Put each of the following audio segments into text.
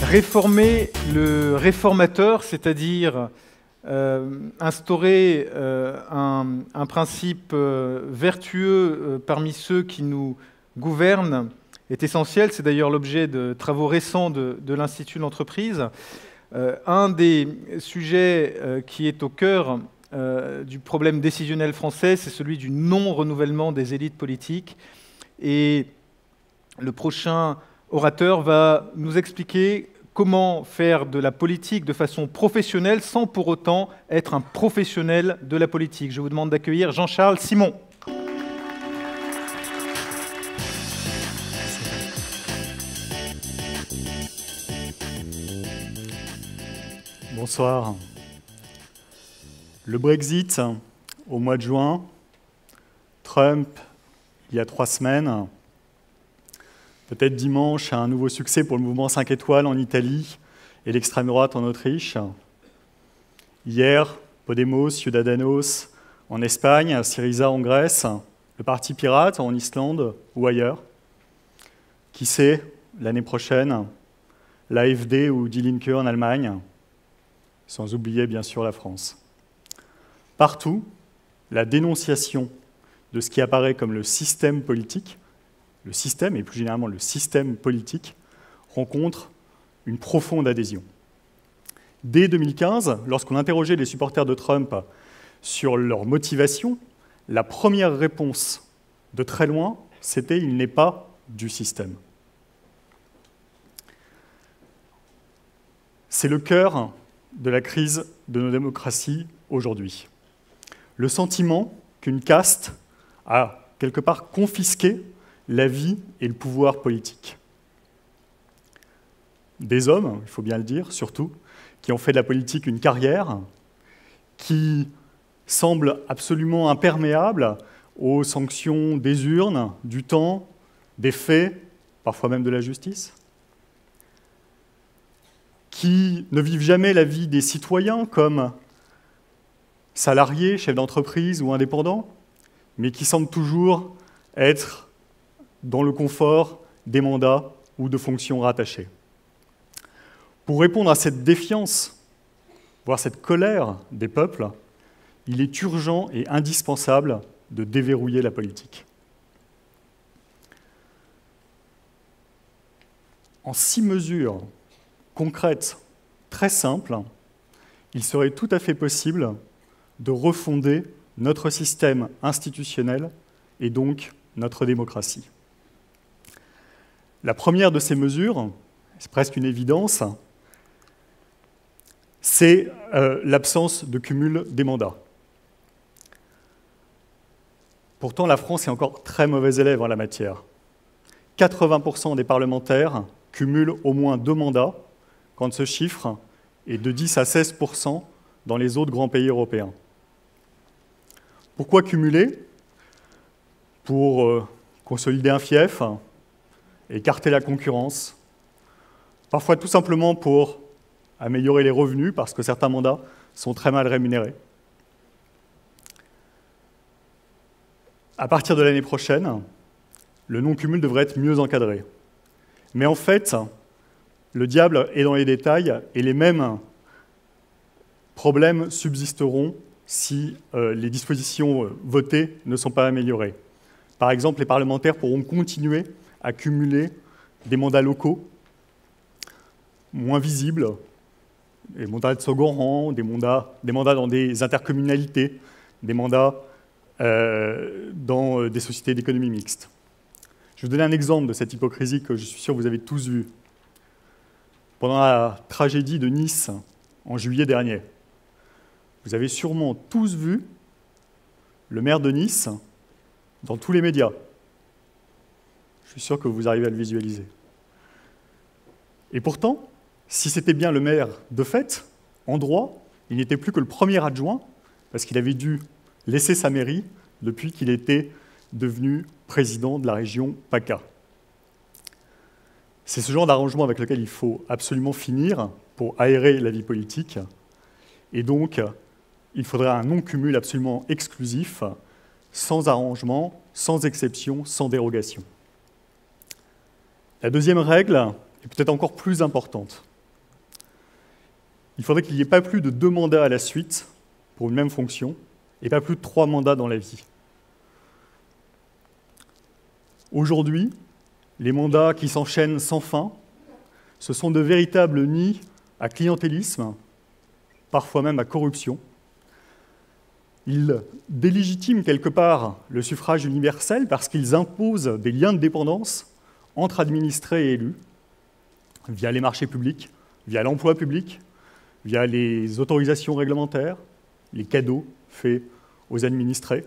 Réformer le réformateur, c'est-à-dire instaurer un principe vertueux parmi ceux qui nous gouvernent, est essentiel. C'est d'ailleurs l'objet de travaux récents de l'Institut de l'entreprise. Un des sujets qui est au cœur du problème décisionnel français, c'est celui du non-renouvellement des élites politiques. Et le prochain orateur va nous expliquer comment faire de la politique de façon professionnelle sans pour autant être un professionnel de la politique. Je vous demande d'accueillir Jean-Charles Simon. Bonsoir. Le Brexit, au mois de juin, Trump, il y a 3 semaines, peut-être dimanche, un nouveau succès pour le mouvement 5 étoiles en Italie et l'extrême droite en Autriche. Hier, Podemos, Ciudadanos en Espagne, Syriza en Grèce, le Parti Pirate en Islande ou ailleurs. Qui sait, l'année prochaine, l'AfD ou Die Linke en Allemagne, sans oublier bien sûr la France. Partout, la dénonciation de ce qui apparaît comme le système politique, le système, et plus généralement le système politique, rencontre une profonde adhésion. Dès 2015, lorsqu'on interrogeait les supporters de Trump sur leur motivation, la première réponse de très loin, c'était « il n'est pas du système ». C'est le cœur de la crise de nos démocraties aujourd'hui. Le sentiment qu'une caste a quelque part confisqué la vie et le pouvoir politique. Des hommes, il faut bien le dire, surtout, qui ont fait de la politique une carrière, qui semblent absolument imperméables aux sanctions des urnes, du temps, des faits, parfois même de la justice, qui ne vivent jamais la vie des citoyens comme salariés, chefs d'entreprise ou indépendants, mais qui semblent toujours être dans le confort des mandats ou de fonctions rattachées. Pour répondre à cette défiance, voire cette colère des peuples, il est urgent et indispensable de déverrouiller la politique. En 6 mesures concrètes, très simples, il serait tout à fait possible de refonder notre système institutionnel et donc notre démocratie. La première de ces mesures, c'est presque une évidence, c'est l'absence de cumul des mandats. Pourtant, la France est encore très mauvais élève en la matière. 80% des parlementaires cumulent au moins 2 mandats, quand ce chiffre est de 10 à 16% dans les autres grands pays européens. Pourquoi cumuler? Pour consolider un fief, écarter la concurrence, parfois tout simplement pour améliorer les revenus, parce que certains mandats sont très mal rémunérés. À partir de l'année prochaine, le non-cumul devrait être mieux encadré. Mais en fait, le diable est dans les détails et les mêmes problèmes subsisteront si les dispositions votées ne sont pas améliorées. Par exemple, les parlementaires pourront continuer à cumuler des mandats locaux moins visibles, des mandats de second rang, des mandats dans des intercommunalités, des mandats dans des sociétés d'économie mixte. Je vais vous donner un exemple de cette hypocrisie que je suis sûr que vous avez tous vu. Pendant la tragédie de Nice, en juillet dernier, vous avez sûrement tous vu le maire de Nice dans tous les médias. Je suis sûr que vous arrivez à le visualiser. Et pourtant, si c'était bien le maire de fait, en droit, il n'était plus que le premier adjoint, parce qu'il avait dû laisser sa mairie depuis qu'il était devenu président de la région PACA. C'est ce genre d'arrangement avec lequel il faut absolument finir pour aérer la vie politique. Et donc, il faudrait un non-cumul absolument exclusif, sans arrangement, sans exception, sans dérogation. La deuxième règle est peut-être encore plus importante. Il faudrait qu'il n'y ait pas plus de 2 mandats à la suite pour une même fonction, et pas plus de 3 mandats dans la vie. Aujourd'hui, les mandats qui s'enchaînent sans fin, ce sont de véritables nids à clientélisme, parfois même à corruption. Ils délégitiment quelque part le suffrage universel parce qu'ils imposent des liens de dépendance entre administrés et élus, via les marchés publics, via l'emploi public, via les autorisations réglementaires, les cadeaux faits aux administrés.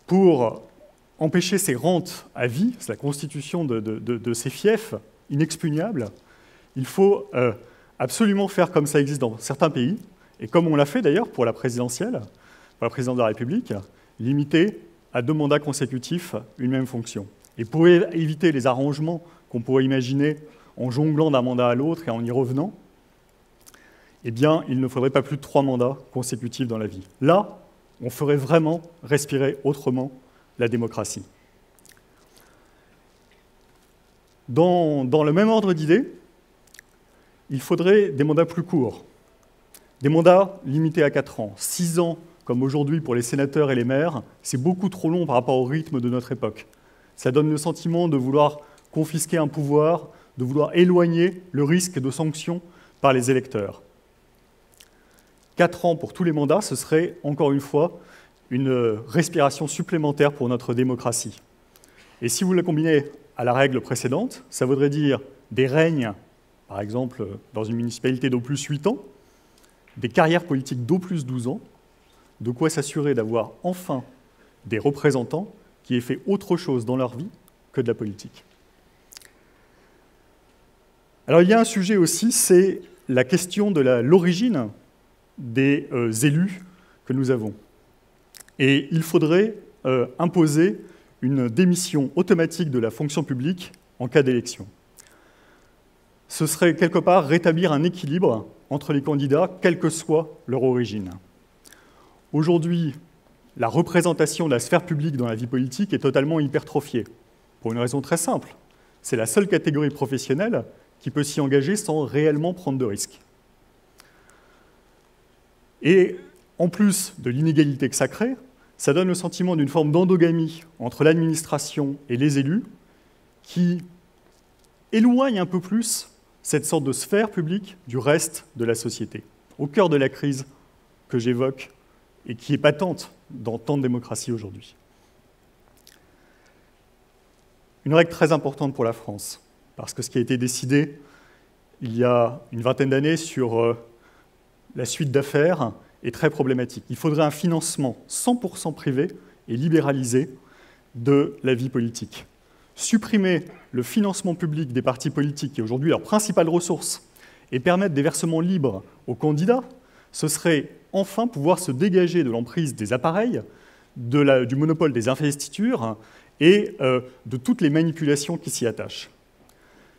Pour empêcher ces rentes à vie, c'est la constitution de ces fiefs inexpugnables, il faut absolument faire comme ça existe dans certains pays, et comme on l'a fait d'ailleurs pour la présidentielle, pour la présidence de la République, limiter à 2 mandats consécutifs une même fonction. Et pour éviter les arrangements qu'on pourrait imaginer en jonglant d'un mandat à l'autre et en y revenant, eh bien, il ne faudrait pas plus de 3 mandats consécutifs dans la vie. Là, on ferait vraiment respirer autrement la démocratie. Dans le même ordre d'idées, il faudrait des mandats plus courts, des mandats limités à 4 ans. 6 ans, comme aujourd'hui pour les sénateurs et les maires, c'est beaucoup trop long par rapport au rythme de notre époque. Ça donne le sentiment de vouloir confisquer un pouvoir, de vouloir éloigner le risque de sanctions par les électeurs. 4 ans pour tous les mandats, ce serait, encore une fois, une respiration supplémentaire pour notre démocratie. Et si vous la combinez à la règle précédente, ça voudrait dire des règnes, par exemple dans une municipalité d'au plus 8 ans, des carrières politiques d'au plus 12 ans, de quoi s'assurer d'avoir enfin des représentants qui aient fait autre chose dans leur vie que de la politique. Alors il y a un sujet aussi, c'est la question de l'origine des élus que nous avons. Et il faudrait imposer une démission automatique de la fonction publique en cas d'élection. Ce serait quelque part rétablir un équilibre entre les candidats, quelle que soit leur origine. Aujourd'hui, la représentation de la sphère publique dans la vie politique est totalement hypertrophiée, pour une raison très simple. C'est la seule catégorie professionnelle qui peut s'y engager sans réellement prendre de risques. Et en plus de l'inégalité que ça crée, ça donne le sentiment d'une forme d'endogamie entre l'administration et les élus qui éloigne un peu plus cette sorte de sphère publique du reste de la société, au cœur de la crise que j'évoque et qui est patente dans tant de démocraties aujourd'hui. Une règle très importante pour la France, parce que ce qui a été décidé il y a une vingtaine d'années sur la suite d'affaires est très problématique. Il faudrait un financement 100% privé et libéralisé de la vie politique. Supprimer le financement public des partis politiques, qui est aujourd'hui leur principale ressource, et permettre des versements libres aux candidats, ce serait enfin pouvoir se dégager de l'emprise des appareils, du monopole des investitures et de toutes les manipulations qui s'y attachent.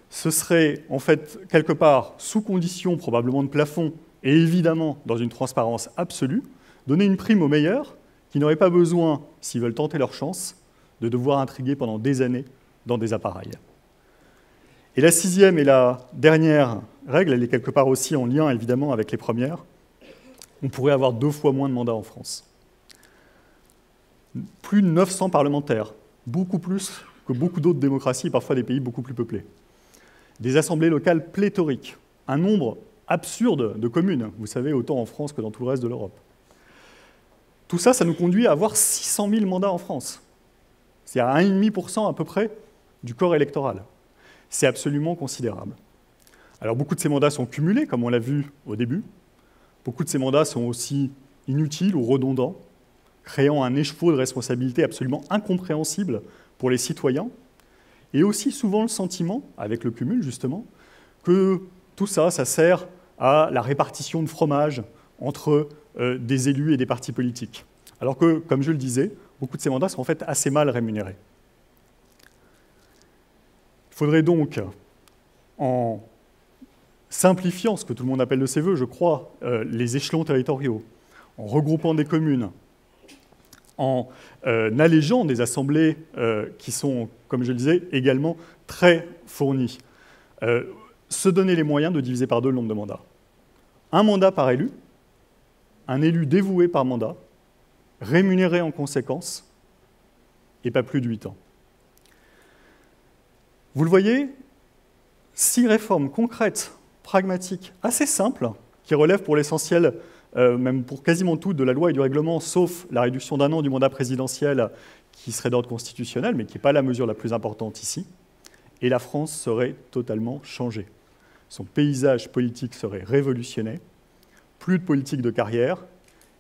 Ce serait en fait quelque part, sous condition probablement de plafond, et évidemment dans une transparence absolue, donner une prime aux meilleurs qui n'auraient pas besoin, s'ils veulent tenter leur chance, de devoir intriguer pendant des années dans des appareils. Et la 6e et la dernière règle, elle est quelque part aussi en lien évidemment avec les premières. On pourrait avoir 2 fois moins de mandats en France. Plus de 900 parlementaires, beaucoup plus que beaucoup d'autres démocraties, et parfois des pays beaucoup plus peuplés. Des assemblées locales pléthoriques, un nombre absurde de communes, vous savez, autant en France que dans tout le reste de l'Europe. Tout ça, ça nous conduit à avoir 600 000 mandats en France. C'est à 1,5% à peu près du corps électoral. C'est absolument considérable. Alors beaucoup de ces mandats sont cumulés, comme on l'a vu au début. Beaucoup de ces mandats sont aussi inutiles ou redondants, créant un écheveau de responsabilité absolument incompréhensible pour les citoyens, et aussi souvent le sentiment, avec le cumul justement, que tout ça, ça sert à la répartition de fromage entre des élus et des partis politiques. Alors que, comme je le disais, beaucoup de ces mandats sont en fait assez mal rémunérés. Il faudrait donc, en simplifiant ce que tout le monde appelle de ses voeux, je crois, les échelons territoriaux, en regroupant des communes, en allégeant des assemblées qui sont, comme je le disais, également très fournies. Se donner les moyens de diviser par 2 le nombre de mandats. Un mandat par élu, un élu dévoué par mandat, rémunéré en conséquence, et pas plus de 8 ans. Vous le voyez, 6 réformes concrètes, pragmatiques, assez simples, qui relèvent pour l'essentiel, même pour quasiment toutes, de la loi et du règlement, sauf la réduction d'1 an du mandat présidentiel, qui serait d'ordre constitutionnel, mais qui n'est pas la mesure la plus importante ici, et la France serait totalement changée. Son paysage politique serait révolutionné, plus de politique de carrière,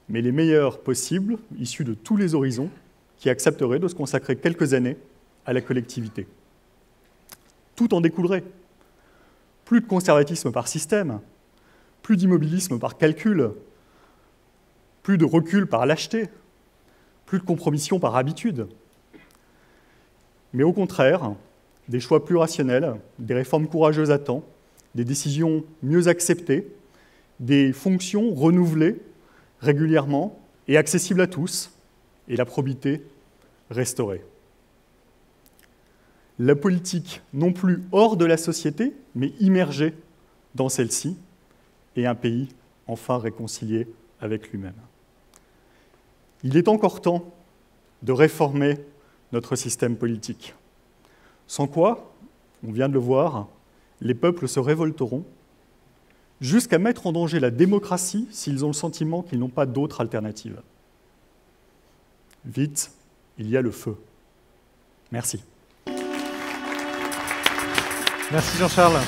mais les meilleurs possibles, issus de tous les horizons, qui accepteraient de se consacrer quelques années à la collectivité. Tout en découlerait. Plus de conservatisme par système, plus d'immobilisme par calcul, plus de recul par lâcheté, plus de compromission par habitude. Mais au contraire, des choix plus rationnels, des réformes courageuses à temps, des décisions mieux acceptées, des fonctions renouvelées régulièrement et accessibles à tous, et la probité restaurée. La politique non plus hors de la société, mais immergée dans celle-ci, et un pays enfin réconcilié avec lui-même. Il est encore temps de réformer notre système politique. Sans quoi, on vient de le voir, les peuples se révolteront, jusqu'à mettre en danger la démocratie s'ils ont le sentiment qu'ils n'ont pas d'autre alternative. Vite, il y a le feu. Merci. Merci Jean-Charles.